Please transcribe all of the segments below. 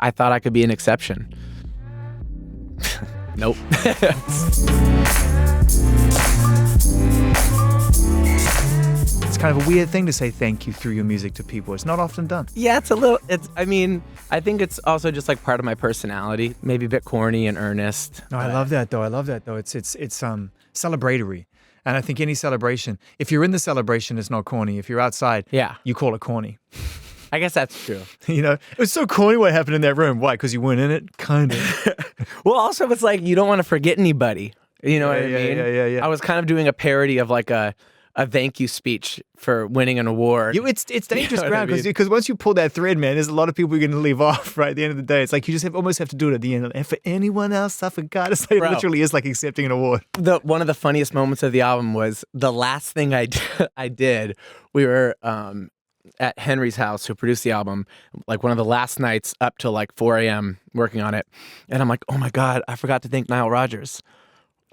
I thought I could be an exception. Nope. It's kind of a weird thing to say thank you through your music to people. It's not often done. Yeah, I think it's also just like part of my personality, maybe a bit corny and earnest. No, I love that though. It's celebratory. And I think any celebration, if you're in the celebration, it's not corny. If you're outside, Yeah. you call it corny. I guess that's true. You know, it was so corny what happened in that room. Why? Because you weren't in it? Kind of. Well, also it's like you don't want to forget anybody. You know what I mean? Yeah. I was kind of doing a parody of like a thank you speech for winning an award. It's dangerous You know what I ground mean? because once you pull that thread, man, there's a lot of people you're going to leave off right at the end of the day. It's like you just almost have to do it at the end. And for anyone else, I forgot. It's like, it Bro. literally is like accepting an award. One of the funniest moments of the album was the last thing I did. We were at Henry's house, who produced the album, like one of the last nights up till like 4 a.m. working on it. And I'm like, oh my God, I forgot to thank Nile Rodgers.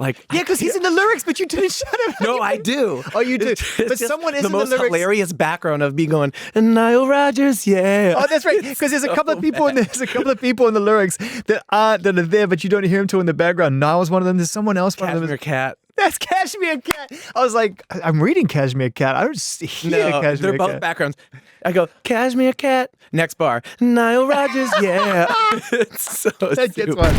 Like, Yeah, because he's in the lyrics, but you didn't shut him. no, I do. Oh, you do. It's But just someone is the in the most lyrics. hilarious background of me going, and Nile Rodgers, yeah. Oh, that's right. Because there's a couple of people in the lyrics that are there, but you don't hear them too in the background. Niall's one of them. There's someone else. One of them. Cashmere Cat. That's Cashmere Cat. I was like, I'm reading Cashmere Cat. I don't hear No, Cashmere they're both Cat. backgrounds. I go, Cashmere Cat. Next bar, Nile Rodgers, yeah. It's so That gets stupid. one.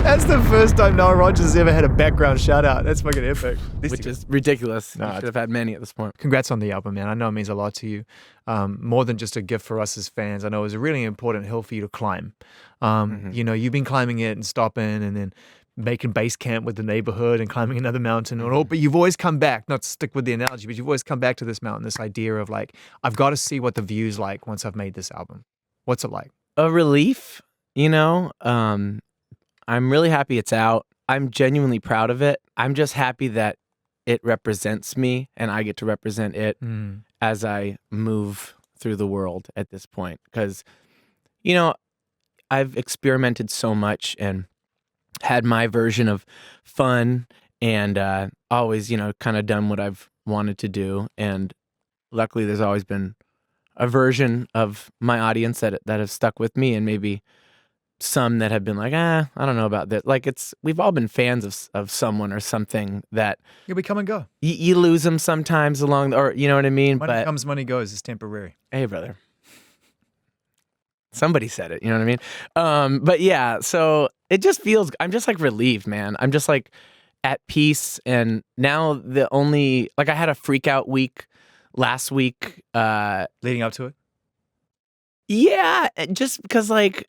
That's the first time Nile Rodgers has ever had a background shout out. That's fucking epic. Which is ridiculous. No, I should have had many at this point. Congrats on the album, man. I know it means a lot to you. More than just a gift for us as fans. I know it was a really important hill for you to climb. You know, you've been climbing it and stopping and then making base camp with the Neighbourhood and climbing another mountain and all, but you've always come back, not to stick with the analogy, but you've always come back to this mountain, this idea of like, I've got to see what the view's like once I've made this album. What's it like? A relief, you know. I'm really happy it's out. I'm genuinely proud of it. I'm just happy that it represents me and I get to represent it as I move through the world at this point. Because, you know, I've experimented so much and had my version of fun and always, you know, kind of done what I've wanted to do. And luckily there's always been a version of my audience that have stuck with me, and maybe some that have been like, I don't know about this. Like we've all been fans of someone or something that We come and go. you lose them sometimes along, or you know what I mean? Money comes, money goes. It's temporary. Hey, brother. Somebody said it, you know what I mean? But yeah, so it just feels, I'm just like relieved, man. I'm just like at peace. And now I had a freak out week last week. Leading up to it? Yeah, just because like,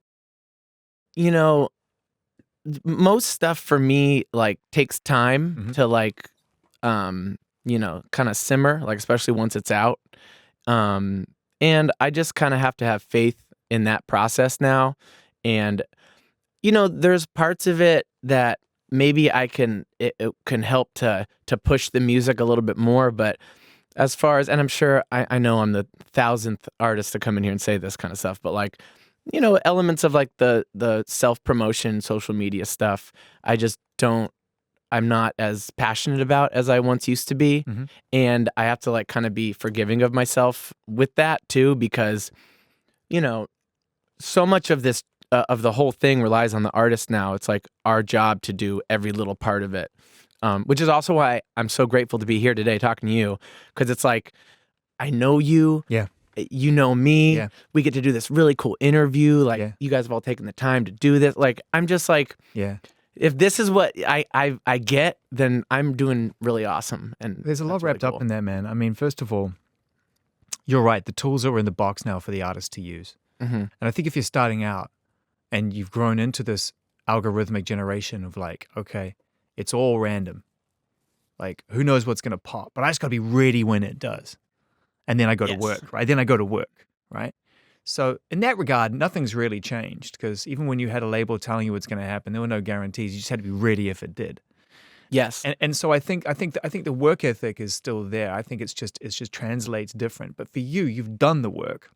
you know, most stuff for me like takes time to like, you know, kind of simmer, like especially once it's out. And I just kind of have to have faith in that process now. And, you know, there's parts of it that maybe it can help to push the music a little bit more. But as far as, and I'm sure, I know I'm the 1,000th artist to come in here and say this kind of stuff, but like, you know, elements of like the self-promotion, social media stuff, I'm not as passionate about as I once used to be. And I have to like kind of be forgiving of myself with that too, because, you know, so much of this, of the whole thing relies on the artist now. It's like our job to do every little part of it, which is also why I'm so grateful to be here today talking to you, because it's like, I know you. Yeah. You know me. Yeah. We get to do this really cool interview. Like, Yeah. you guys have all taken the time to do this. Like, I'm just like, Yeah. if this is what I get, then I'm doing really awesome. And There's a lot that's really wrapped up cool. in that, man. I mean, first of all, you're right. The tools are in the box now for the artist to use. And I think if you're starting out and you've grown into this algorithmic generation of like, okay, it's all random. Like, who knows what's going to pop? But I just got to be ready when it does. And then I go to Yes. work, right? Then I go to work, right? So in that regard, nothing's really changed, because even when you had a label telling you what's going to happen, there were no guarantees. You just had to be ready if it did. Yes. And so I think the work ethic is still there. I think it's just translates different. But for you, you've done the work.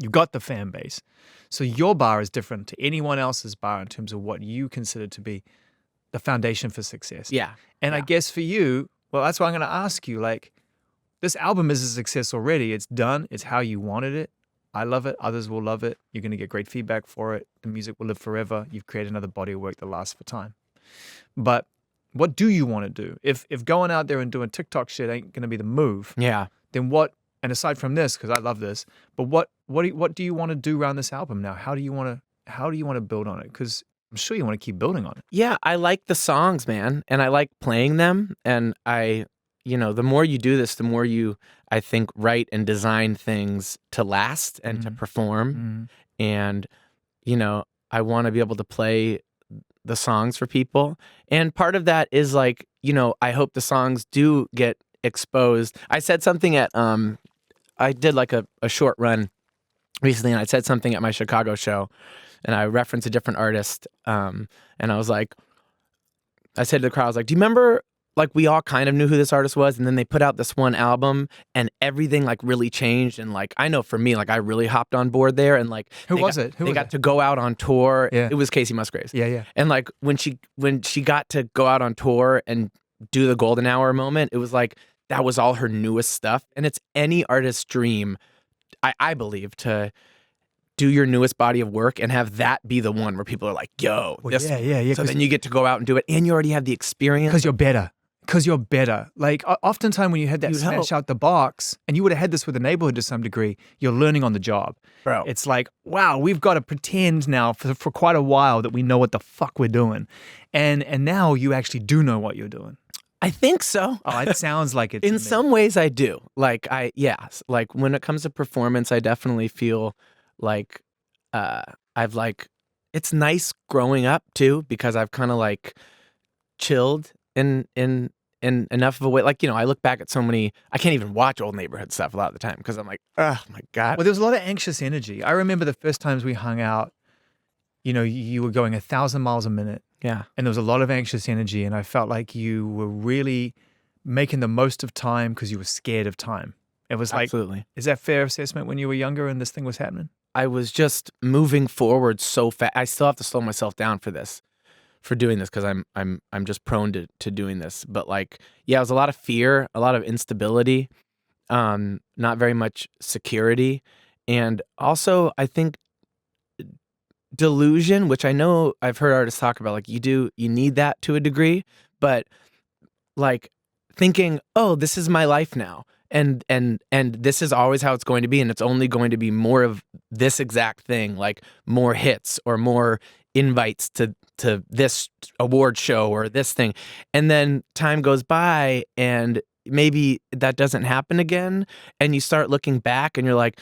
You've got the fan base. So your bar is different to anyone else's bar in terms of what you consider to be the foundation for success. Yeah. And I guess for you, well, that's why I'm going to ask you, like, this album is a success already. It's done. It's how you wanted it. I love it. Others will love it. You're going to get great feedback for it. The music will live forever. You've created another body of work that lasts for time. But what do you want to do? If going out there and doing TikTok shit ain't going to be the move, then what? And aside from this, because I love this, but what do you want to do around this album now? How do you want to build on it? Because I'm sure you want to keep building on it. Yeah, I like the songs, man, and I like playing them. And the more you do this, the more you, I think, write and design things to last and to perform. And, I want to be able to play the songs for people. And part of that is like, I hope the songs do get exposed. I said something at, I did like a short run recently, and I said something at my Chicago show, and I referenced a different artist. And I was like, I said to the crowd, I was like, do you remember, like, we all kind of knew who this artist was, and then they put out this one album, and everything like really changed. And like, I know for me, like, I really hopped on board there, and like, who was it? They got to go out on tour. Yeah. It was Casey Musgraves. Yeah. And like, when she got to go out on tour and do the golden hour moment, it was like, that was all her newest stuff. And it's any artist's dream, I believe, to do your newest body of work and have that be the one where people are like, yo, this. Yeah. So then you get to go out and do it, and you already have the experience. Because you're better. Like, oftentimes when you had that smash out the box, and you would have had this with the Neighborhood to some degree, you're learning on the job. Bro. It's like, wow, we've got to pretend now for quite a while that we know what the fuck we're doing. And now you actually do know what you're doing. I think so. Oh, it sounds like it. In some ways I do. Like, like when it comes to performance, I definitely feel like I've like, it's nice growing up too, because I've kind of like chilled in enough of a way. Like, I look back at so many, I can't even watch old Neighborhood stuff a lot of the time because I'm like, oh my God. Well, there was a lot of anxious energy. I remember the first times we hung out, you were going 1,000 miles a minute. Yeah. And there was a lot of anxious energy, and I felt like you were really making the most of time because you were scared of time. It was like, absolutely. Is that fair assessment when you were younger and this thing was happening? I was just moving forward so fast. I still have to slow myself down for doing this, because I'm just prone to doing this. But like, yeah, it was a lot of fear, a lot of instability, not very much security, and also I think delusion, which I know I've heard artists talk about. Like, you need that to a degree, but like thinking, oh, this is my life now. And this is always how it's going to be, and it's only going to be more of this exact thing, like more hits or more invites to this award show or this thing. And then time goes by and maybe that doesn't happen again, and you start looking back and you're like,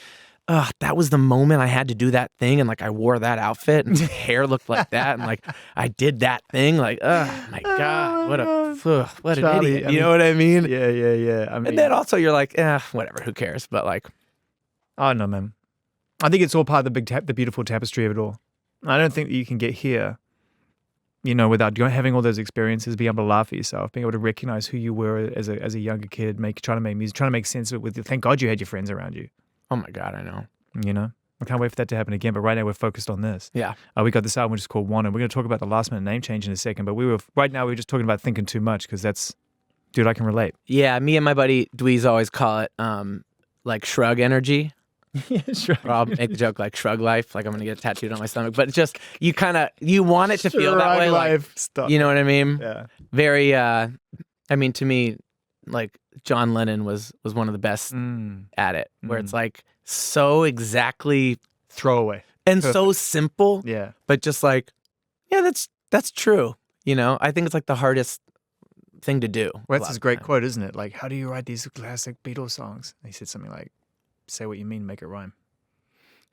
oh, that was the moment I had to do that thing, and like I wore that outfit and my hair looked like that, and like I did that thing, like, oh my God, what an idiot. You know what I mean? Yeah. I mean, and then also you're like, whatever, who cares? But like, I don't know, man. I think it's all part of the beautiful tapestry of it all. I don't think that you can get here, without having all those experiences, being able to laugh at yourself, being able to recognize who you were as a younger kid, trying to make music, trying to make sense of it. Thank God you had your friends around you. oh my God, I know. I can't wait for that to happen again. But right now we're focused on this. Yeah. We got this album which is called Wanted. We're going to talk about the last minute name change in a second. But right now we're just talking about thinking too much, because that's, dude, I can relate. Yeah, me and my buddy Dweez always call it like shrug energy. Yeah, shrug. Or I'll make the joke like shrug life, like I'm gonna get tattooed on my stomach. But it's just you want it to feel that way, like, stuff. you know what I mean? Yeah. Very. I mean, to me, like John Lennon was one of the best at it, where it's like so exactly throwaway and so simple. Yeah. But just like, yeah, that's true. I think it's like the hardest thing to do. Well, that's his great quote, isn't it? Like, how do you write these classic Beatles songs? And he said something like, say what you mean, make it rhyme.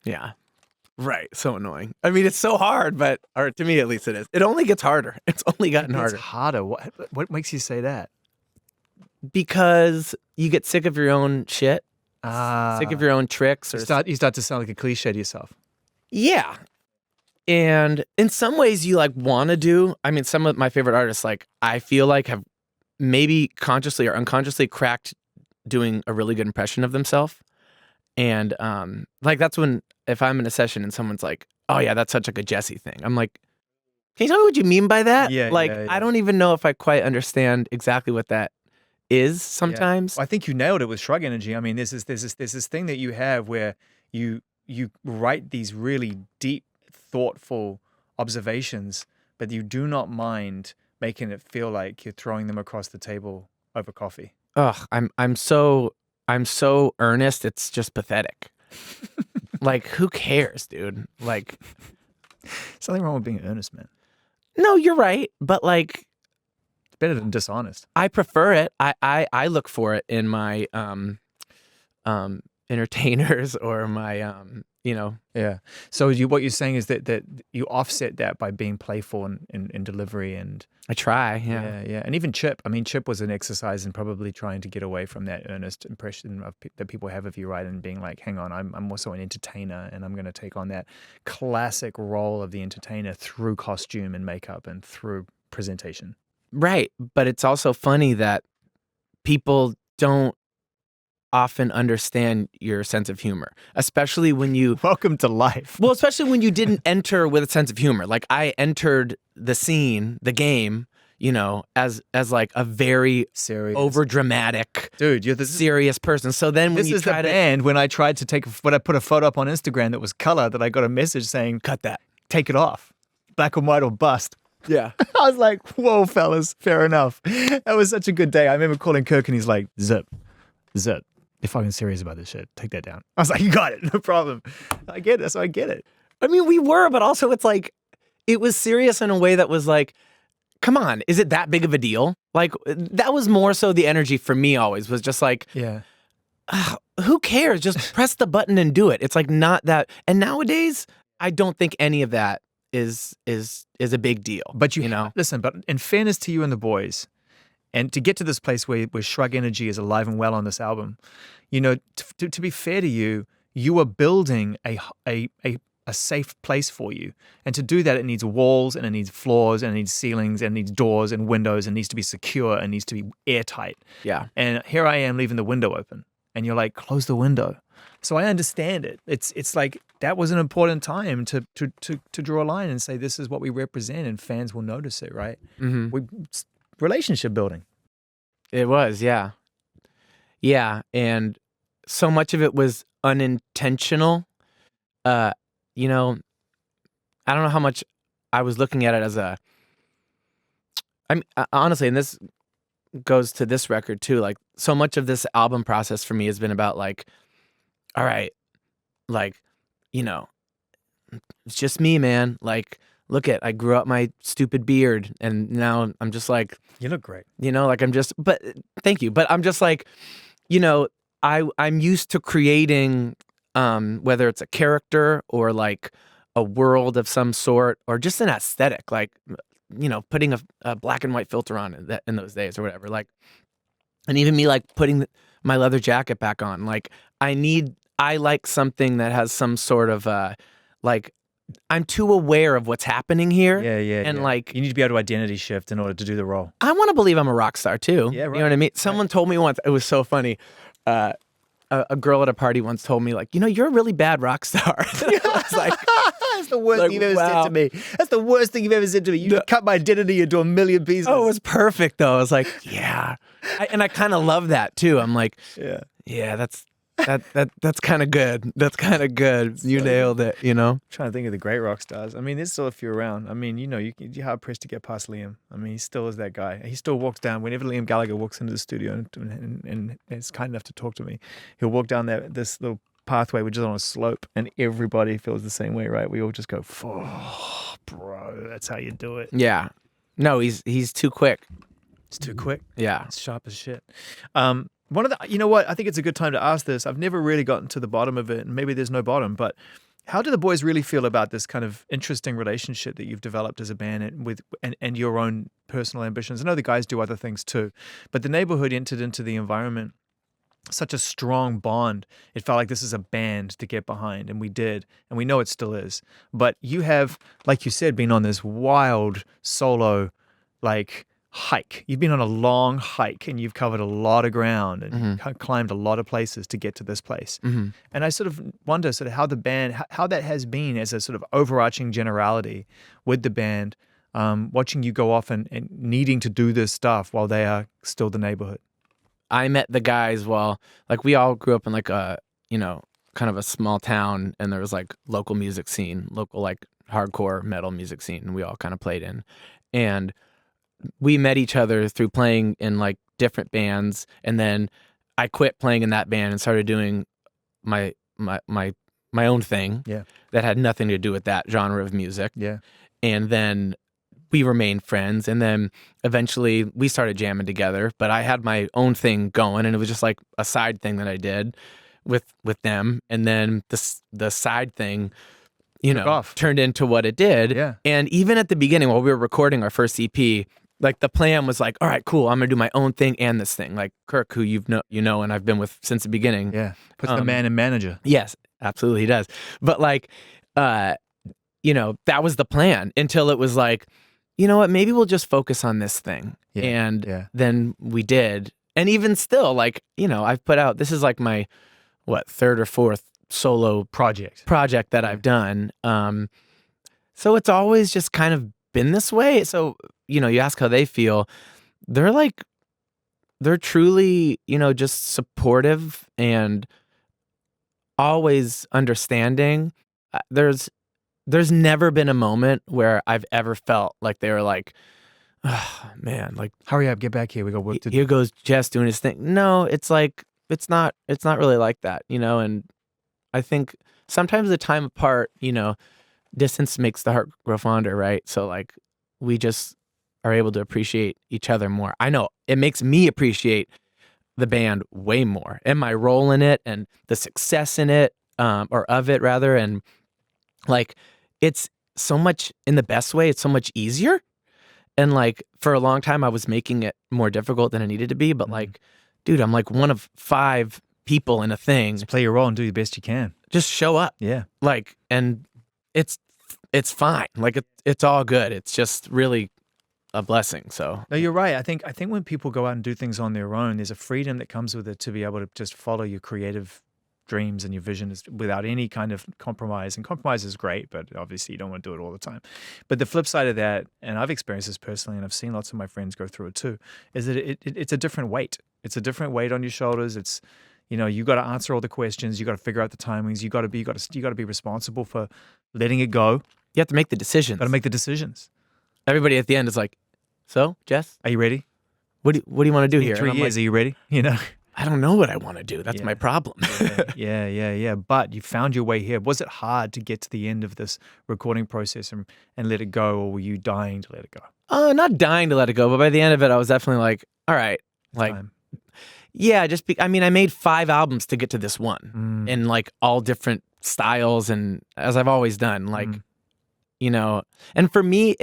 Yeah. Right. So annoying. I mean, it's so hard, or to me at least it is. It only gets harder. It's only gotten harder. It's harder. What makes you say that? Because you get sick of your own shit, sick of your own tricks. You start to sound like a cliche to yourself. Yeah. And in some ways you like want to do, I mean, some of my favorite artists, like I feel like have maybe consciously or unconsciously cracked doing a really good impression of themselves. And like that's when, if I'm in a session and someone's like, oh yeah, that's such like a Jesse thing, I'm like, can you tell me what you mean by that? Yeah, like, yeah. I don't even know if I quite understand exactly what that is sometimes. Yeah. Well, I think you nailed it with shrug energy. I mean, there's this thing that you have where you you write these really deep, thoughtful observations, but you do not mind making it feel like you're throwing them across the table over coffee. Ugh, I'm so earnest. It's just pathetic. Like, who cares, dude? Like, Something wrong with being earnest, man. no, you're right, but like, It's better than dishonest. I prefer it. I look for it in my entertainers or my Yeah. So what you're saying is that you offset that by being playful in delivery and I try. yeah. And even Chip. I mean, Chip was an exercise in probably trying to get away from that earnest impression that people have of you, right? And being like, hang on, I'm also an entertainer, and I'm going to take on that classic role of the entertainer through costume and makeup and through presentation. Right, but it's also funny that people don't often understand your sense of humor, especially when you Welcome to life. well, especially when you didn't enter with a sense of humor. Like, I entered the scene, the game, as like a very Serious. over dramatic, Dude, you're serious person. So then when this you is the try to band when I tried to when I put a photo up on Instagram that was color, that I got a message saying, cut that, take it off, black and white or bust. yeah, I was like, whoa, fellas, fair enough. That was such a good day. I remember calling Kirk and he's like, zip, you're fucking serious about this shit. Take that down. I was like, you got it, no problem. I get it, so I get it. I mean, we were, but also it's like, it was serious in a way that was like, come on, is it that big of a deal? Like, that was more so the energy for me always was just like, Yeah. Who cares? Just press the button and do it. It's like not that. And nowadays, I don't think any of that is a big deal. But listen, but in fairness to you and the boys, and to get to this place where Shrug Energy is alive and well on this album, to be fair to you, you are building a safe place for you. And to do that, it needs walls, and it needs floors, and it needs ceilings, and it needs doors and windows, and it needs to be secure, and needs to be airtight. Yeah. And here I am leaving the window open, and you're like, close the window. So I understand it. It's like that was an important time to draw a line and say, this is what we represent, and fans will notice it, right? Mm-hmm. Relationship building. It was, yeah. Yeah, and so much of it was unintentional. I don't know how much I was looking at it as honestly, and this goes to this record too, like, so much of this album process for me has been about like, all right, like, it's just me, man. Like, look I grew up my stupid beard, and now I'm just like, you look great. Like but thank you. But I'm just like, I'm used to creating, whether it's a character or like a world of some sort, or just an aesthetic, like, putting a black and white filter on in those days or whatever. Like, and even me like putting my leather jacket back on. Like, I like something that has some sort of like, I'm too aware of what's happening here. Yeah. And like, you need to be able to identity shift in order to do the role. I want to believe I'm a rock star too. Yeah, right. You know what I mean? Someone told me once, it was so funny. A girl at a party once told me, like, you're a really bad rock star. I was like, that's the worst thing you've ever said to me. That's the worst thing you've ever said to me. You cut my identity into a million pieces. Oh, it was perfect though. I was like, yeah. And I kind of love that too. I'm like, yeah, that's kind of good. That's kind of good. You nailed it, I'm trying to think of the great rock stars. I mean, there's still a few around. I mean, you're hard pressed to get past Liam. I mean, he still is that guy. He still walks down whenever Liam Gallagher walks into the studio and is kind enough to talk to me. He'll walk down this little pathway which is on a slope, and everybody feels the same way, right? We all just go, oh, bro, that's how you do it. Yeah. No, he's too quick. It's too quick. Yeah. It's sharp as shit. One of the, I think it's a good time to ask this. I've never really gotten to the bottom of it, and maybe there's no bottom, but how do the boys really feel about this kind of interesting relationship that you've developed as a band and your own personal ambitions? I know the guys do other things too, but the Neighbourhood entered into the environment such a strong bond. It felt like this is a band to get behind, and we did, and we know it still is. But you have, like you said, been on this wild solo, like, hike. You've been on a long hike, and you've covered a lot of ground, and climbed a lot of places to get to this place. And I sort of wonder sort of how the band, how that has been as a sort of overarching generality with the band, watching you go off and needing to do this stuff while they are still the Neighbourhood. I met the guys like, we all grew up in like a, kind of a small town, and there was like local music scene, local like hardcore metal music scene, and we all kind of played in. And we met each other through playing in like different bands, and then I quit playing in that band and started doing my own thing that had nothing to do with that genre of music. Yeah. And then we remained friends, and then eventually we started jamming together, but I had my own thing going, and it was just like a side thing that I did with them. And then the side thing, turned into what it did. Yeah. And even at the beginning, while we were recording our first EP, like the plan was like, all right, cool, I'm gonna do my own thing and this thing. Like Kirk, who and I've been with since the beginning. Yeah. Puts the man in manager. Yes, absolutely he does. But like, that was the plan until it was like, you know what, maybe we'll just focus on this thing. Yeah. And then we did. And even still, like, I've put out, this is like my, third or fourth solo project that I've done. So it's always just kind of been this way. So, you ask how they feel. They're truly, just supportive and always understanding. There's never been a moment where I've ever felt like they were like, oh, man, like, hurry up, get back here. We got work to do. Here goes Jess doing his thing. No, it's like, it's not really like that, and I think sometimes the time apart, distance makes the heart grow fonder, right? So like, we just are able to appreciate each other more. I know it makes me appreciate the band way more and my role in it and the success in it, or of it rather. And like, it's so much, in the best way, it's so much easier. And like, for a long time I was making it more difficult than it needed to be. But like, dude, I'm like one of 5 people in a thing. Just play your role and do the best you can. Just show up. Yeah. Like, and it's fine. Like, it's all good. It's just really a blessing. So no, you're right. I think when people go out and do things on their own, there's a freedom that comes with it to be able to just follow your creative dreams and your vision without any kind of compromise. And compromise is great, but obviously you don't want to do it all the time. But the flip side of that, and I've experienced this personally, and I've seen lots of my friends go through it too, is that it's a different weight. It's a different weight on your shoulders. It's, you got to answer all the questions. You got to figure out the timings. You got to be responsible for letting it go. You have to make the decisions. Got to make the decisions. Everybody at the end is like, so, Jess, are you ready? What do you want to do here? In 3 years, like, are you ready? I don't know what I want to do. That's my problem. Yeah. But you found your way here. Was it hard to get to the end of this recording process and let it go, or were you dying to let it go? Not dying to let it go, but by the end of it, I was definitely like, all right, like, yeah, I made 5 albums to get to this one in like all different styles, and as I've always done, like, and for me,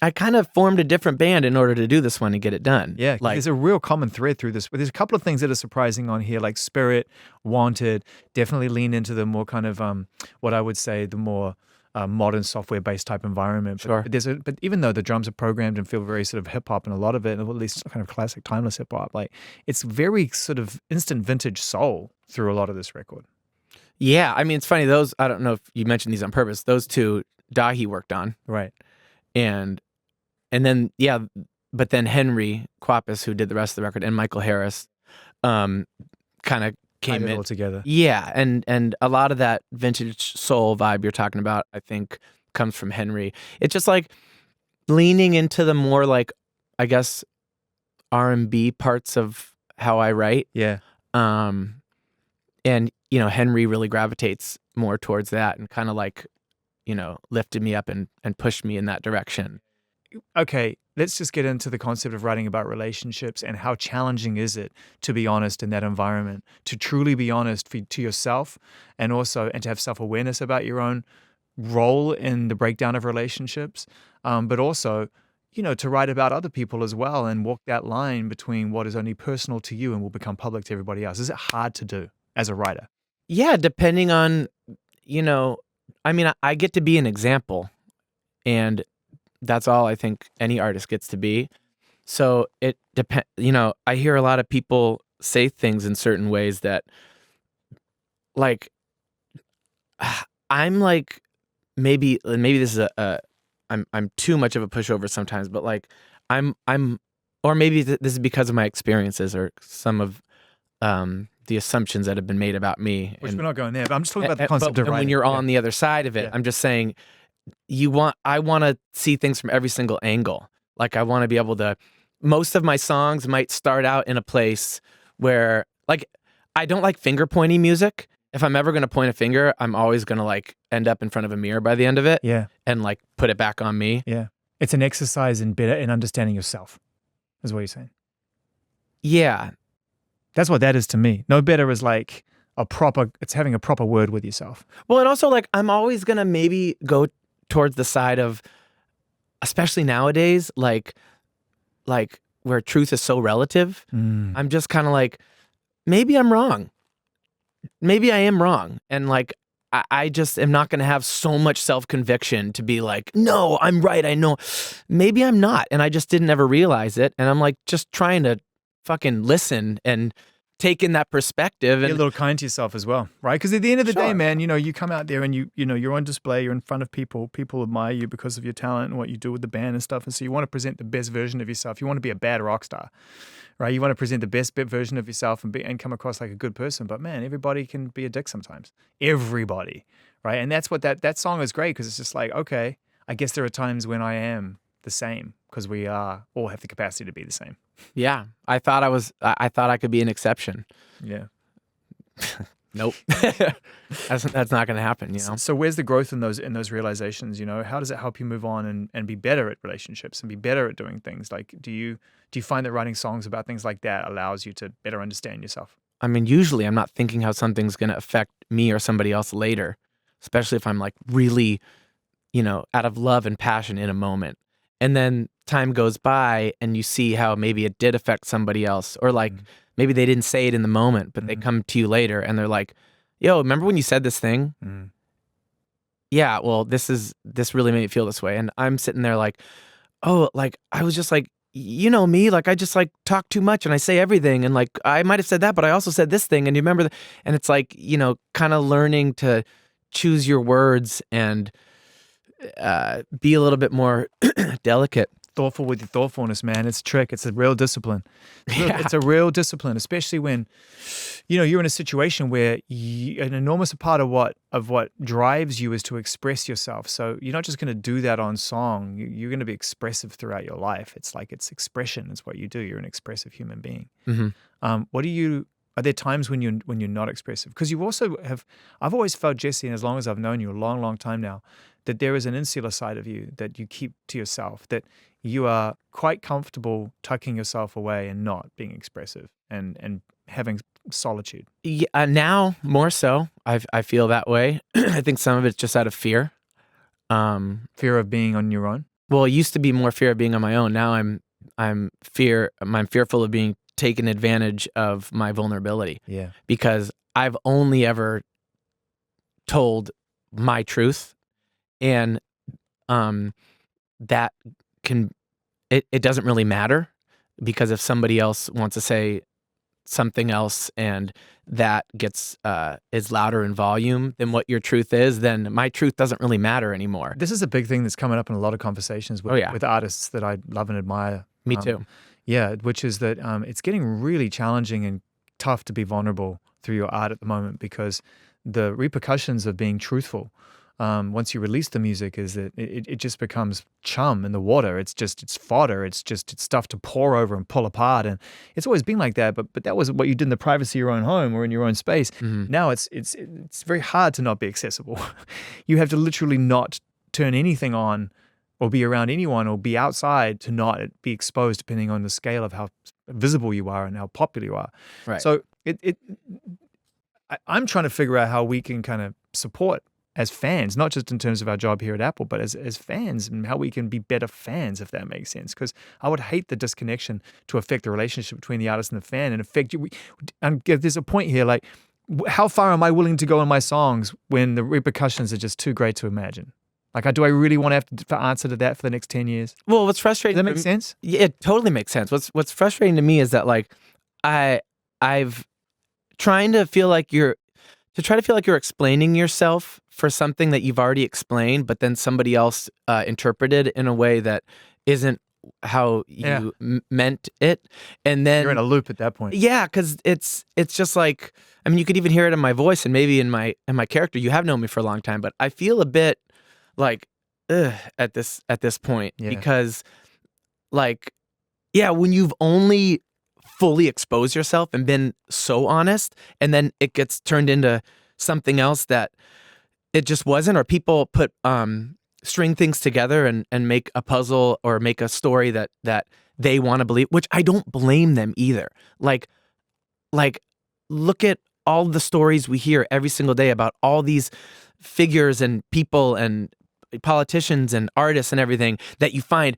I kind of formed a different band in order to do this one and get it done. Yeah, like, there's a real common thread through this. There's a couple of things that are surprising on here, like Spirit, Wanted, definitely lean into the more kind of, what I would say, the more modern software-based type environment. Sure. But even though the drums are programmed and feel very sort of hip-hop, and a lot of it, or at least kind of classic timeless hip-hop, like, it's very sort of instant vintage soul through a lot of this record. Yeah, I mean, it's funny, those, I don't know if you mentioned these on purpose, those 2 Dahi worked on. Right. And then, but then Henry Quapis, who did the rest of the record, and Michael Harris, kind of came in all together. Yeah, and a lot of that vintage soul vibe you're talking about, I think, comes from Henry. It's just like leaning into the more like, I guess, R&B parts of how I write. Yeah. And Henry really gravitates more towards that and kind of like, lifted me up and pushed me in that direction. Okay, let's just get into the concept of writing about relationships and how challenging is it to be honest in that environment, to truly be honest to yourself, and to have self-awareness about your own role in the breakdown of relationships, but also, to write about other people as well and walk that line between what is only personal to you and will become public to everybody else. Is it hard to do as a writer? Yeah, depending on, I get to be an example, and that's all I think any artist gets to be. So it depends, I hear a lot of people say things in certain ways that, like, I'm like, maybe this is I'm too much of a pushover sometimes, but like, or maybe this is because of my experiences or some of the the assumptions that have been made about me. Which we're not going there, but I'm just talking about the concept of writing. When you're on the other side of it, I'm just saying, I want to see things from every single angle. Like I want to be able to, most of my songs might start out in a place where, like, I don't like finger pointing music. If I'm ever going to point a finger, I'm always going to like end up in front of a mirror by the end of it. Yeah. And like put it back on me. Yeah. It's an exercise in understanding yourself, is what you're saying. Yeah. That's what that is to me. No better is like it's having a proper word with yourself. Well, and also like I'm always going to maybe go towards the side of, especially nowadays, like where truth is so relative. I'm just kind of like, maybe I'm wrong. Maybe I am wrong. And like, I just am not going to have so much self-conviction to be like, no, I'm right. I know. Maybe I'm not. And I just didn't ever realize it. And I'm like, just trying to fucking listen and take in that perspective. And be a little kind to yourself as well, right? Because at the end of the day, man, you come out there and you're on display, you're in front of people admire you because of your talent and what you do with the band and stuff. And so you want to present the best version of yourself. You want to be a bad rock star, right? You want to present the best version of yourself and come across like a good person. But man, everybody can be a dick sometimes. Everybody, right? And that's what that song is great, because it's just like, okay, I guess there are times when I am the same, because we all have the capacity to be the same. Yeah, I thought I could be an exception. Yeah. Nope. that's not going to happen, you know. So where's the growth in those realizations? How does it help you move on and be better at relationships and be better at doing things? Like, do you find that writing songs about things like that allows you to better understand yourself? I mean, usually I'm not thinking how something's going to affect me or somebody else later, especially if I'm like really, out of love and passion in a moment. And then time goes by and you see how maybe it did affect somebody else, or like maybe they didn't say it in the moment, but they come to you later and they're like, yo, remember when you said this thing? Yeah, well, this really made me feel this way. And I'm sitting there like, oh, like I was just like, you know me, like I just like talk too much and I say everything. And like, I might've said that, but I also said this thing. And you remember and it's like, kind of learning to choose your words and be a little bit more delicate. Thoughtful with your thoughtfulness, man. It's a trick. It's a real discipline. It's a real discipline, especially when, you're in a situation where an enormous part of what drives you is to express yourself. So you're not just going to do that on song. You're going to be expressive throughout your life. It's like it's expression is what you do. You're an expressive human being. Are there times when you're not expressive? Because you also I've always felt, Jesse, and as long as I've known you, a long, long time now, that there is an insular side of you that you keep to yourself, that you are quite comfortable tucking yourself away and not being expressive and having solitude. Yeah, now more so, I feel that way. I think some of it's just out of fear. Fear of being on your own? Well, it used to be more fear of being on my own. Now I'm fearful of being taken advantage of my vulnerability. Yeah. Because I've only ever told my truth, and that it doesn't really matter, because if somebody else wants to say something else and that gets is louder in volume than what your truth is, then my truth doesn't really matter anymore. This is a big thing that's coming up in a lot of conversations with artists that I love and admire. Me too. Yeah, which is that it's getting really challenging and tough to be vulnerable through your art at the moment, because the repercussions of being truthful, once you release the music, is that it just becomes chum in the water. It's fodder. It's stuff to pour over and pull apart. And it's always been like that, but that was what you did in the privacy of your own home or in your own space. Now it's very hard to not be accessible. You have to literally not turn anything on or be around anyone or be outside to not be exposed, depending on the scale of how visible you are and how popular you are. Right. So I'm trying to figure out how we can kind of support as fans, not just in terms of our job here at Apple, but as fans, and how we can be better fans, if that makes sense. Because I would hate the disconnection to affect the relationship between the artist and the fan, and affect you. And there's a point here, like, how far am I willing to go in my songs when the repercussions are just too great to imagine? Like, do I really want to have to answer to that for the next 10 years? Well, what's frustrating... Does that make sense? Yeah, it totally makes sense. What's frustrating to me is that, like, I've trying to feel like you're explaining yourself for something that you've already explained, but then somebody else interpreted in a way that isn't you meant it, and then you're in a loop at that point. Yeah, because it's just like, I mean, you could even hear it in my voice and maybe in my character. You have known me for a long time, but I feel a bit like at this point because, like, yeah, when you've only fully exposed yourself and been so honest, and then it gets turned into something else that it just wasn't, or people put string things together and make a puzzle or make a story that they want to believe, which I don't blame them either. Like look at all the stories we hear every single day about all these figures and people and politicians and artists and everything that you find,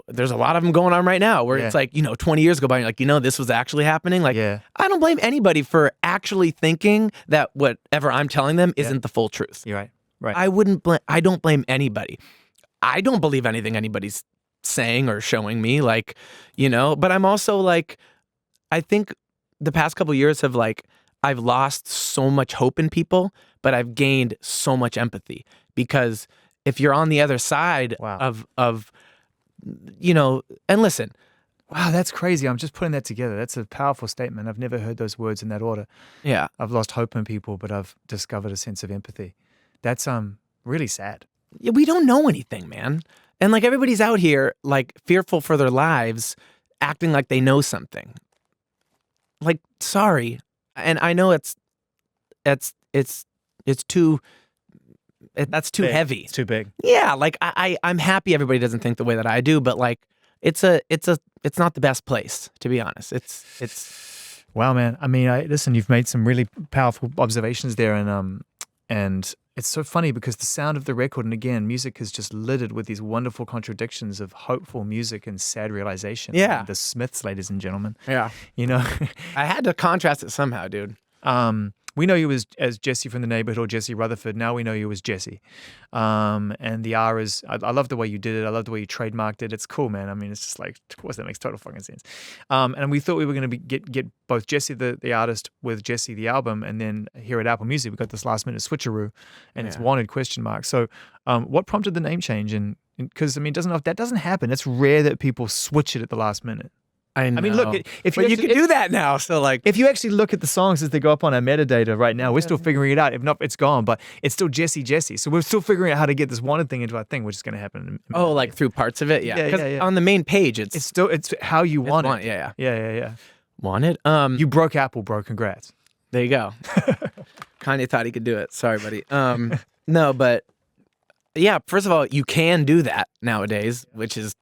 there's a lot of them going on right now where it's like, 20 years go by and you're like, this was actually happening. Like, I don't blame anybody for actually thinking that whatever I'm telling them isn't the full truth. You're right. Right. I don't blame anybody. I don't believe anything anybody's saying or showing me, but I'm also like, I think the past couple years have I've lost so much hope in people, but I've gained so much empathy, because if you're on the other side of and listen. Wow, that's crazy. I'm just putting that together. That's a powerful statement. I've never heard those words in that order. Yeah. I've lost hope in people, but I've discovered a sense of empathy. That's really sad. Yeah, we don't know anything, man. And everybody's out here fearful for their lives, acting like they know something. Sorry. And I know that's too big. heavy. It's too big. Yeah, I'm happy everybody doesn't think the way that I do, but it's not the best place, to be honest. It's Wow, man. I mean, listen, you've made some really powerful observations there, and it's so funny because the sound of the record, and again, music is just littered with these wonderful contradictions of hopeful music and sad realization. Yeah. The Smiths, ladies and gentlemen. Yeah. I had to contrast it somehow, dude. We know you as Jesse from the Neighbourhood or Jesse Rutherford. Now we know you as Jesse. And the R is, I love the way you did it. I love the way you trademarked it. It's cool, man. I mean, it's just of course, that makes total fucking sense. And we thought we were going to get both Jesse the artist with Jesse the album, and then here at Apple Music, we got this last minute switcheroo, and it's wanted ? So what prompted the name change? And because, I mean, that doesn't happen. It's rare that people switch it at the last minute. I know. I mean, look, you can do that now. So if you actually look at the songs as they go up on our metadata right now, we're still figuring it out. If not, it's gone, but it's still Jesse. So we're still figuring out how to get this wanted thing into our thing, which is going to happen. Through parts of it, yeah. Yeah. On the main page, it's how you want it. Yeah. Wanted. You broke Apple, bro. Congrats. There you go. Kanye thought he could do it. Sorry, buddy. No, but yeah. First of all, you can do that nowadays, which is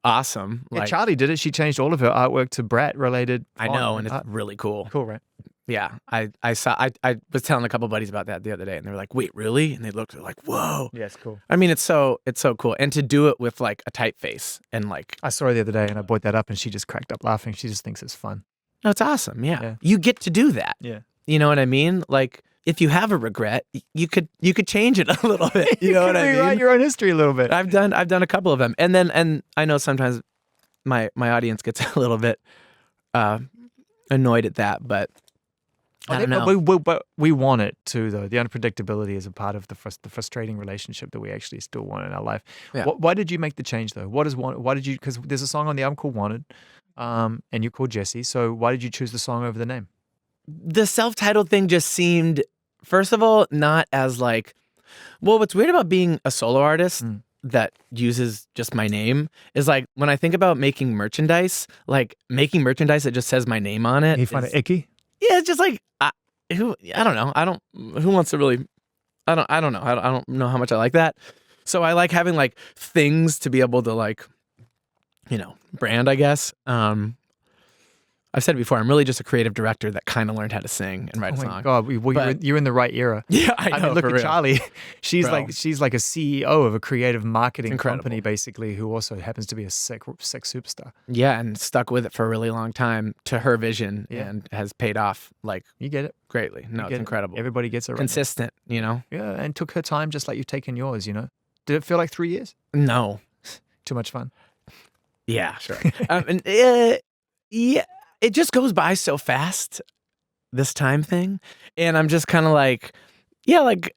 awesome. Yeah, Charlie did it. She changed all of her artwork to Brat related. I know, and it's really cool. Cool, right? Yeah, I was telling a couple buddies about that the other day, and they were like, "Wait, really?" And they looked, they're like, "Whoa!" Yeah, it's cool. I mean, it's so cool, and to do it with a typeface and I saw her the other day, and I brought that up, and she just cracked up laughing. She just thinks it's fun. No, it's awesome. Yeah, you get to do that. Yeah, you know what I mean? If you have a regret, you could change it a little bit. You know what I mean? Rewrite your own history a little bit. I've done a couple of them, and I know sometimes my audience gets a little bit annoyed at that, but I don't know. But we want it too, though. The unpredictability is a part of the frustrating relationship that we actually still want in our life. Yeah. Why did you make the change, though? Why did you? Because there's a song on the album called Wanted, and you're called Jesse. So why did you choose the song over the name? The self-titled thing just seemed, first of all, not as what's weird about being a solo artist that uses just my name is when I think about making merchandise, that just says my name on it. You find it icky? Yeah, it's just I don't know. Who wants to really, I don't know. I don't know how much I like that. So I like having things to be able to brand, I guess. I've said it before, I'm really just a creative director that kind of learned how to sing and write a song. Oh my God, you're in the right era. Yeah, I know. I mean, look at real. Charlie. She's like a CEO of a creative marketing Incredible. company, basically, who also happens to be a sex superstar. Yeah, and stuck with it for a really long time to her vision and has paid off you get it greatly. No, it's incredible. Everybody gets it right. Consistent, Yeah, and took her time just like you've taken yours, Did it feel like 3 years? No. Too much fun? Yeah, sure. Yeah. It just goes by so fast, this time thing. And I'm just kind of Yeah, like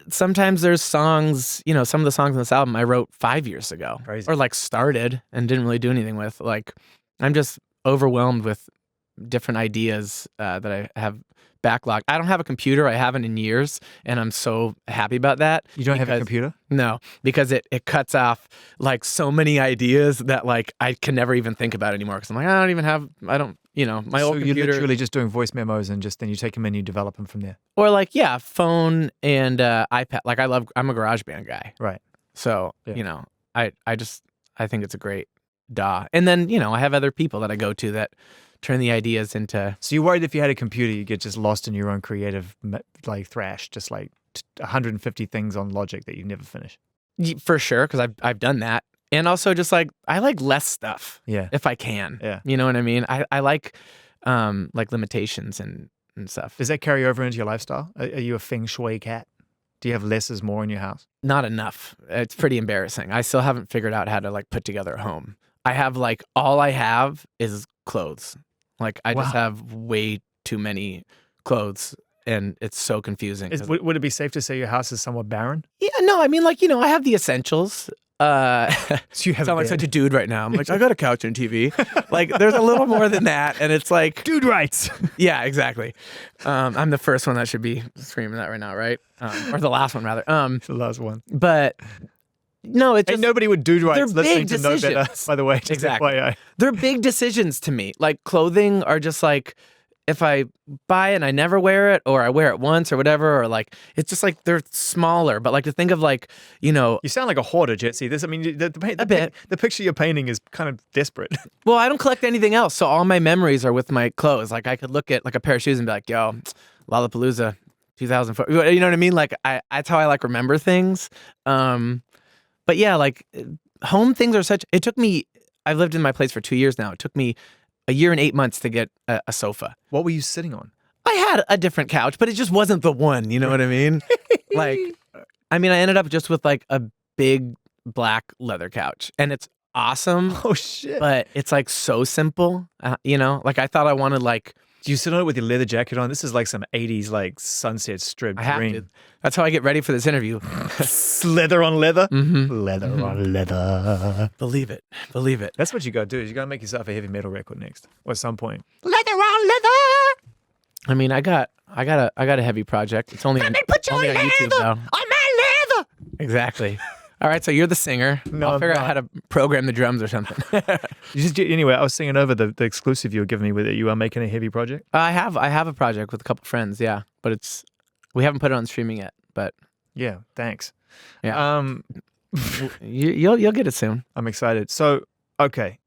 sometimes there's songs, some of the songs on this album I wrote 5 years ago. Crazy. Or like started and didn't really do anything with. Like I'm just overwhelmed with different ideas that I have backlogged. I don't have a computer. I haven't in years, and I'm so happy about that. You don't have a computer? No, because it cuts off like so many ideas that like I can never even think about anymore. Because I'm like, my old computer. So you're literally just doing voice memos and just then you take them and you develop them from there. Or like, yeah, phone and iPad. Like I'm a GarageBand guy. Right. So, I think it's a great DAW. And then, I have other people that I go to that turn the ideas into. So you're worried if you had a computer, you get just lost in your own creative like thrash, just like 150 things on Logic that you never finish. For sure, because I've done that. And also just like, I like less stuff. Yeah. If I can. Yeah. You know what I mean? I like limitations and stuff. Does that carry over into your lifestyle? Are you a feng shui cat? Do you have less is more in your house? Not enough. It's pretty embarrassing. I still haven't figured out how to like put together a home. I have like, all I have is clothes. Like I just have way too many clothes and it's so confusing. Would it be safe to say your house is somewhat barren? Yeah, no, I mean like, I have the essentials. So you have sound like such a dude right now. I'm like, I got a couch and TV. Like, there's a little more than that, and it's like dude rights. Yeah, exactly. I'm the first one that should be screaming that right now, right? Or the last one rather. The last one. But no, it's just, nobody would dude rights listening big to know better. By the way, exactly. FYI. They're big decisions to me. Like clothing are just like. If I buy it and I never wear it, or I wear it once or whatever, or like, it's just like they're smaller. But like to think of like, You sound like a hoarder, Jetsy. The picture you're painting is kind of desperate. Well, I don't collect anything else. So all my memories are with my clothes. Like I could look at like a pair of shoes and be like, yo, Lollapalooza 2004. You know what I mean? Like that's how I like remember things. But yeah, like home things are it took me, I've lived in my place for 2 years now. It took me a year and 8 months to get a sofa. What were you sitting on? I had a different couch, but it just wasn't the one. You know what I mean? Like, I ended up just with like a big black leather couch, and it's awesome. Oh shit! But it's like so simple. Like I thought I wanted like. Do you sit on it with your leather jacket on? This is like some 80s like Sunset Strip I have dream. to. That's how I get ready for this interview. Leather on leather? Mm-hmm. Leather on leather. Believe it. Believe it. That's what you gotta do. Is you gotta make yourself a heavy metal record next. Or at some point. Leather on leather! I got a heavy project. It's only on YouTube though. On my leather! Exactly. All right, so you're the singer. No, I'll figure out how to program the drums or something. Anyway, I was singing over the exclusive you were giving me with it. You are making a heavy project? I have a project with a couple friends, yeah. But we haven't put it on streaming yet, but yeah, thanks. Yeah. You'll get it soon. I'm excited. So, okay.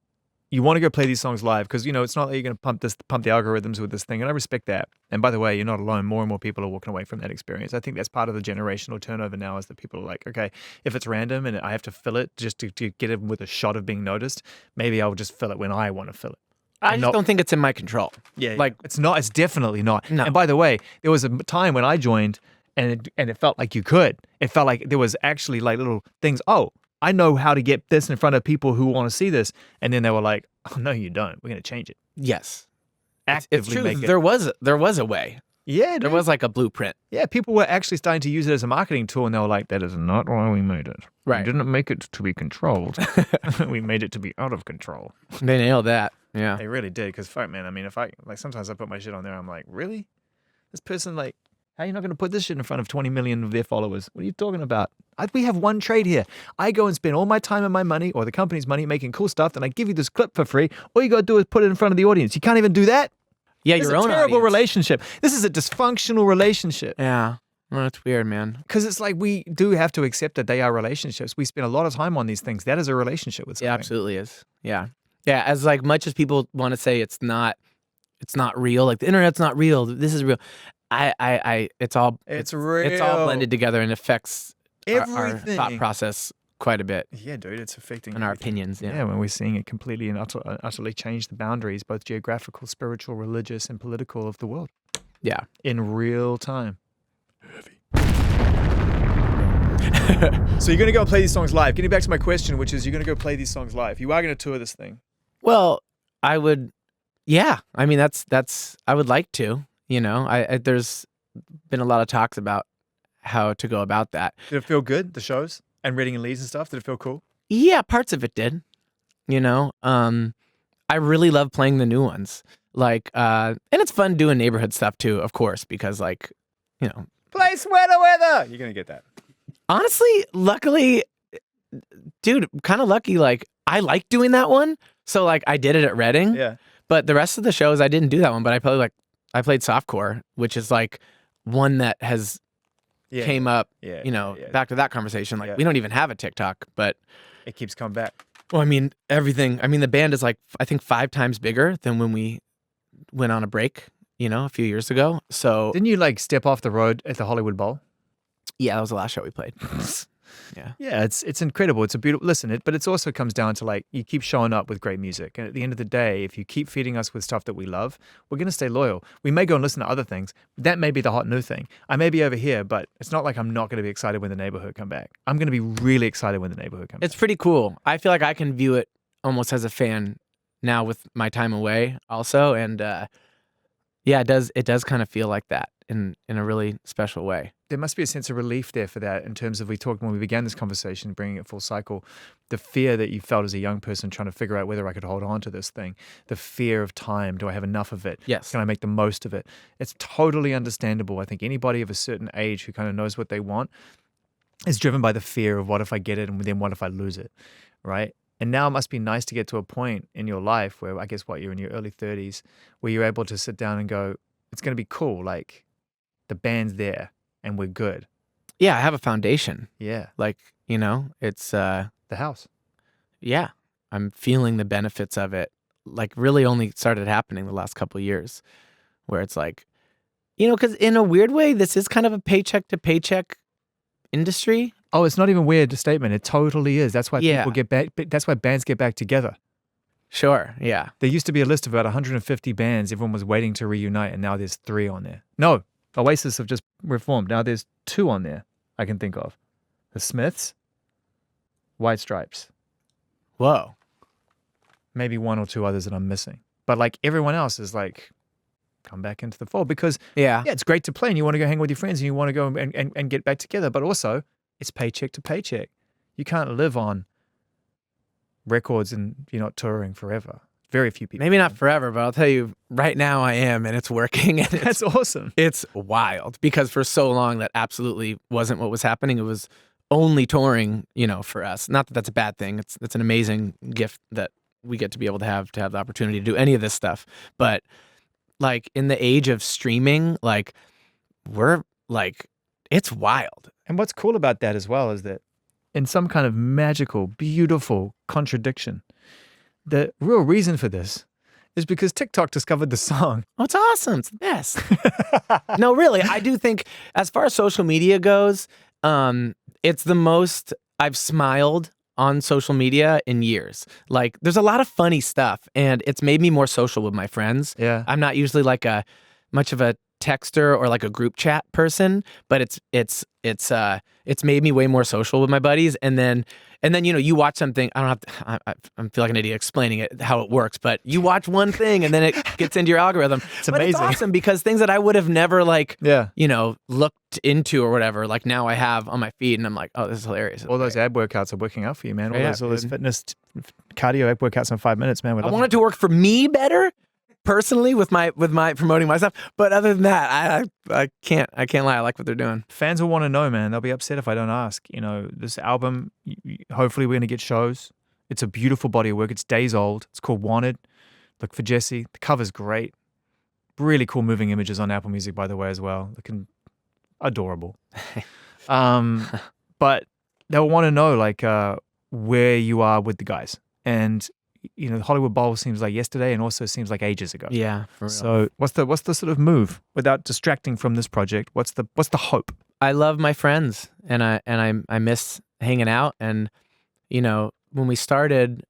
You want to go play these songs live because it's not that you're going to pump the algorithms with this thing, and I respect that. And by the way, you're not alone. More and more people are walking away from that experience. I think that's part of the generational turnover now, is that people are like, okay, if it's random and I have to fill it just to get it with a shot of being noticed, maybe I'll just fill it when I want to fill it. I just don't think it's in my control. Yeah, like it's not. It's definitely not. No. And by the way, there was a time when I joined, and it felt like you could. It felt like there was actually like little things. Oh, I know how to get this in front of people who want to see this. And then they were like, oh, no, you don't. We're going to change it. Yes. Actively it's true. make it. There was a way. Yeah, dude. There was like a blueprint. Yeah, people were actually starting to use it as a marketing tool, and they were like, that is not why we made it. Right. We didn't make it to be controlled. We made it to be out of control. They nailed that. Yeah. They really did. Because fuck, man, if I, like, sometimes I put my shit on there, I'm like, really? This person, like, how are you not going to put this shit in front of 20 million of their followers? What are you talking about? We have one trade here. I go and spend all my time and my money, or the company's money, making cool stuff, and I give you this clip for free. All you got to do is put it in front of the audience. You can't even do that? Yeah, your own audience. This is a terrible relationship. This is a dysfunctional relationship. Yeah. Well, that's weird, man. Because it's like we do have to accept that they are relationships. We spend a lot of time on these things. That is a relationship with something. Yeah, absolutely is. Yeah. Yeah, as like much as people want to say it's not real, like the internet's not real, this is real. It's all real. It's all blended together and affects our everything. thought process quite a bit. Yeah, dude, it's affecting and our everything. opinions. Yeah. Yeah, when we're seeing it completely and utterly change the boundaries, both geographical, spiritual, religious, and political of the world. Yeah. In real time. Heavy. So you're going to go and play these songs live. Getting back to my question, which is you're going to go play these songs live. You are going to tour this thing. Well, I would, yeah. I mean, that's I would like to. There's been a lot of talks about to go about that. Did it feel good, the shows and reading and leads and stuff? Did it feel cool? Yeah, parts of it did. I really love playing the new ones. And it's fun doing neighborhood stuff too, of course, because Play Sweater Weather. You're gonna get that. Honestly, luckily, dude, kind of lucky. I like doing that one, so I did it at Reading. Yeah. But the rest of the shows, I didn't do that one. But I played softcore, which is one that has came up. Back to that conversation. We don't even have a TikTok, but it keeps coming back. Well, I mean, everything. I mean, the band is I think 5 times bigger than when we went on a break, a few years ago. So didn't you step off the road at the Hollywood Bowl? Yeah, that was the last show we played. Yeah, it's incredible. It's a beautiful, but it also comes down to you keep showing up with great music. And at the end of the day, if you keep feeding us with stuff that we love, we're going to stay loyal. We may go and listen to other things. That may be the hot new thing. I may be over here, but it's not like I'm not going to be excited when the Neighbourhood come back. I'm going to be really excited when the Neighbourhood comes back. It's pretty cool. I feel like I can view it almost as a fan now with my time away also. And it does kind of feel like that in a really special way. There must be a sense of relief there for that in terms of, we talked when we began this conversation, bringing it full cycle, the fear that you felt as a young person trying to figure out whether I could hold on to this thing, the fear of time. Do I have enough of it? Yes. Can I make the most of it? It's totally understandable. I think anybody of a certain age who kind of knows what they want is driven by the fear of what if I get it and then what if I lose it, right? And now it must be nice to get to a point in your life where, I guess you're in your early 30s, where you're able to sit down and go, it's going to be cool. The band's there and we're good. Yeah, I have a foundation. Yeah. It's the house. Yeah. I'm feeling the benefits of it. Really only started happening the last couple of years, where it's because in a weird way, this is kind of a paycheck to paycheck industry. Oh, it's not even weird, a statement. It totally is. That's why people get back. That's why bands get back together. Sure, yeah. There used to be a list of about 150 bands. Everyone was waiting to reunite, and now there's 3 on there. No, Oasis have just reformed. Now there's 2 on there I can think of. The Smiths, White Stripes. Whoa. Maybe 1 or 2 others that I'm missing. But everyone else is come back into the fold, because it's great to play and you want to go hang with your friends and you want to go and get back together, but also it's paycheck to paycheck. You can't live on records and you're not touring forever. Very few people. Maybe not forever, but I'll tell you right now I am, and it's working. And that's awesome. It's wild, because for so long that absolutely wasn't what was happening. It was only touring, for us. Not that that's a bad thing. It's an amazing gift that we get to be able to have the opportunity to do any of this stuff. But in the age of streaming, we're it's wild. And what's cool about that as well is that in some kind of magical, beautiful contradiction, the real reason for this is because TikTok discovered the song. Oh, it's awesome. It's the best. No, really. I do think as far as social media goes, it's the most I've smiled on social media in years. There's a lot of funny stuff, and it's made me more social with my friends. Yeah. I'm not usually much of a texter or a group chat person, but it's made me way more social with my buddies. And then you watch something. I don't have to, I feel like an idiot explaining it how it works, but you watch one thing and then it gets into your algorithm. It's amazing. It's awesome, because things that I would have never looked into or whatever, now I have on my feed, and I'm oh, this is hilarious. All those ab workouts are working out for you, man. All those fitness cardio ab workouts in 5 minutes, man. I want it to work for me better, personally, with my promoting my stuff. But other than that, I can't lie. I like what they're doing. Fans will want to know, man. They'll be upset if I don't ask. This album, hopefully we're going to get shows. It's a beautiful body of work. It's days old. It's called Wanted. Look for Jesse. The cover's great. Really cool moving images on Apple Music, by the way, as well. Looking adorable. But they'll want to know where you are with the guys. And the Hollywood Bowl seems like yesterday, and also seems like ages ago. Yeah, for real. So what's the sort of move, without distracting from this project? What's the hope? I love my friends, and I miss hanging out. And when we started,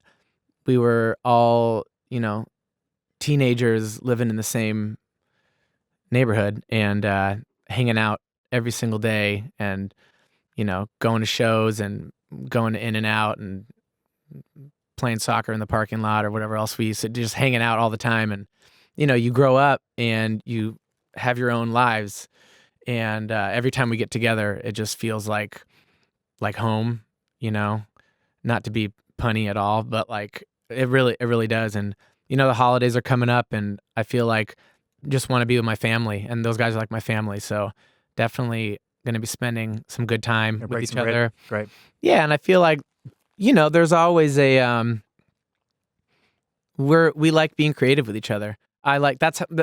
we were all teenagers living in the same neighborhood and hanging out every single day, and going to shows and going in and out and playing soccer in the parking lot or whatever else we used to, just hanging out all the time. And you grow up and you have your own lives, And every time we get together, it just feels like home, not to be punny at all, but like it really does. And the holidays are coming up, and I feel like just want to be with my family, and those guys are like my family. So definitely going to be spending some good time with each other. Great. Yeah, and I feel like there's always a we like being creative with each other. I like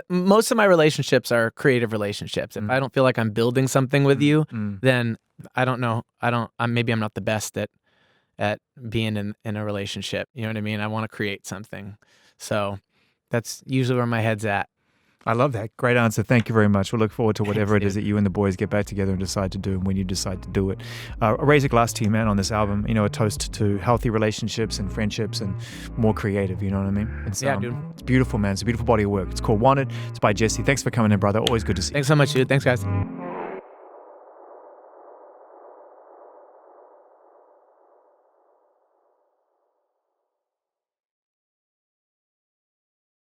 most of my relationships are creative relationships. If I don't feel like I'm building something with you, then I don't know. Maybe I'm not the best at being in a relationship. You know what I mean? I want to create something. So that's usually where my head's at. I love that. Great answer. Thank you very much. We'll look forward to whatever it is that you and the boys get back together and decide to do, and when you decide to do it. Raise a glass to you, man, on this album. A toast to healthy relationships and friendships and more creative, you know what I mean? Dude. It's beautiful, man. It's a beautiful body of work. It's called Wanted. It's by Jesse. Thanks for coming in, brother. Always good to see you. Thanks so much, dude. Thanks, guys.